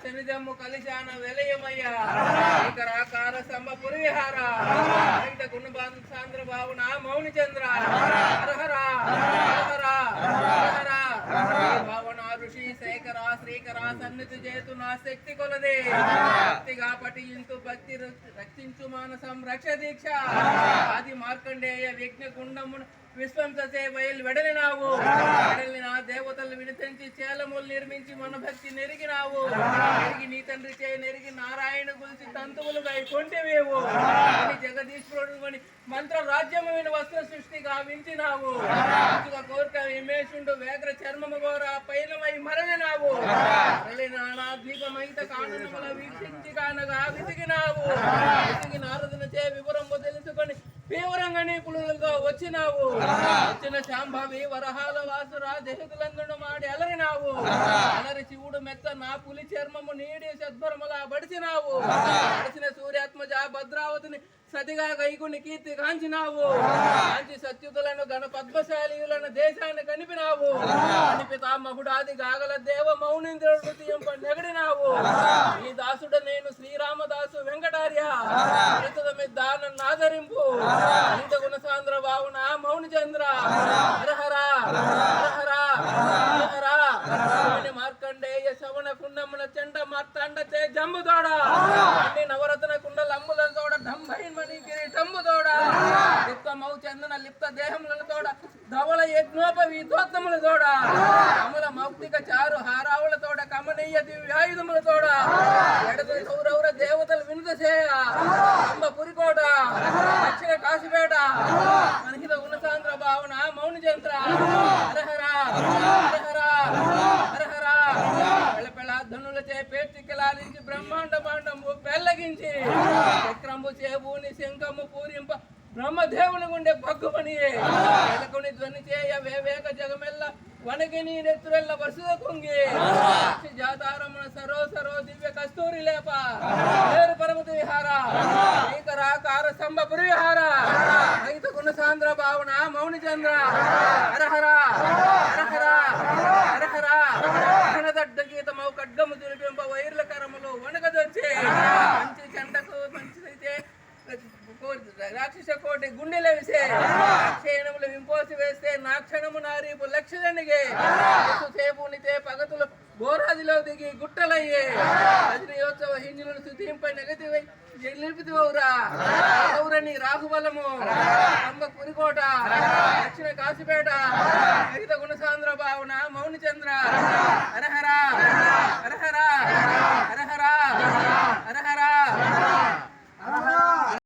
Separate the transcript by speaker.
Speaker 1: శనిజమ్ము కలిశాన వెలయమయ్య ఏకరాకార సంబ పురివిహార వెంట గుణబాన్ సాంద్ర భావన మౌని చంద్ర హరహర హరహర హరహర భావన ఋషి శేఖర శ్రీకర సన్నిధి చేతు నా శక్తి కొలదే భక్తిగా పఠించు భక్తి రక్షించు మానసం రక్ష దీక్ష ఆది మార్కండేయ యజ్ఞ గుండమును విశ్వంసే బయలు వెడలినావు వెడలిన దేవతలు వినిపించి చేలములు నిర్మించి మన భక్తి నెరిగినావు నెరిగి నీ తండ్రి చే నెరిగి నారాయణ గురించి తంతువులుగా కొంటివేవు జగదీశ్వరుడు మంత్ర రాజ్యమైన వస్త్ర సృష్టి గావించినావు కోరిక హిమేషుండు వేగ్ర చర్మము గోర పైలమై మరలినావు మరలినా దీపమైత కానుమల వీక్షించి కానగా విసిగినావు విసిగి నారదుని చే వివరము తెలుసుకొని తీవ్రంగా నీ పులులతో వచ్చినావు వచ్చిన శాంభవి వరహాల వాసురా దేహతులందును మాడి అలరినావు అలరి శివుడు మెత్త నా పులి చర్మము నీడి సద్భరములా బడిచినావు బడిచిన సూర్యాత్మజ భద్రావతిని సతిగా గైకుని కీర్తి కాంచినావు కాంచి సత్యుతులను గణ పద్మశాలీయులను దేశాన్ని కనిపినావు కనిపితా మహుడాది గాగల దేవ మౌనింద్రుడు తీయంప నెగడినావు ఈ దాసుడు నేను శ్రీరామదాసు వెంకటార్య నన్ను ఆదరింపు ఇంత గుణసాంద్ర భావన మౌని చంద్ర హరహర హరహర హరహర మార్కండేయ శవణ కుండమున చెండ మార్తాండ చే జంబుదోడ అన్ని నవరత్న కుండల అమ్ముల తోడ ఢంభైన్ మణి కిరీటంబు తోడ లిప్త మౌ చందన లిప్త దేహముల తోడ ధవల యజ్ఞోపవి దోత్తముల తోడ అమల మౌక్తిక చారు హారావుల తోడ కమనీయ దివ్యాయుధముల తోడ ఎడత సౌరౌర దేవతలు వినుత చేయ అంబ పురికోట దక్షిణ కాశీపేట మనిషిత గుణసాంద్ర భావన మౌని చంద్ర హరహర హరహర హరహర పెళ్ళపెళ్ళ ధనులచే పేర్చికలాలించి బ్రహ్మాండ పాండము పెళ్ళగించి చక్రము చేబూని శంఖము పూరింప బ్రహ్మదేవుని గుండె పగ్గుమని ఎలకుని ధ్వని చేయ వేవేక జగమెల్ల వనకి నీ నెత్తురెల్ల వరుస కుంగి జాతారమున సరో సరో దివ్య కస్తూరి లేప పేరు పరమతి విహార ఏకరాకార సంబ పురివిహార రైత గుణసాంద్ర భావన మౌని చంద్ర హరహర హరహర హరహర ఘనదడ్డ గీతమౌ ఖడ్గము దురిపింప వైర్ల కరములు వనకదొచ్చే మంచి చెండకు మంచిదైతే రాక్షస కోటి గుండెల విసే క్షేణములు వింపోసి వేస్తే నా క్షణము నారీపు లక్షణిగే సేపునితే పగతులు బోరాదిలో దిగి గుట్టలయ్యే రజనీయోత్సవ హింజులను శుతింపై నెగతివై నిలిపితివవురా ఔరని రాహుబలము అంబ పురికోట దక్షిణ కాశీపేట మిగతా గుణసాంద్ర భావన మౌని చంద్ర హరహర హరహర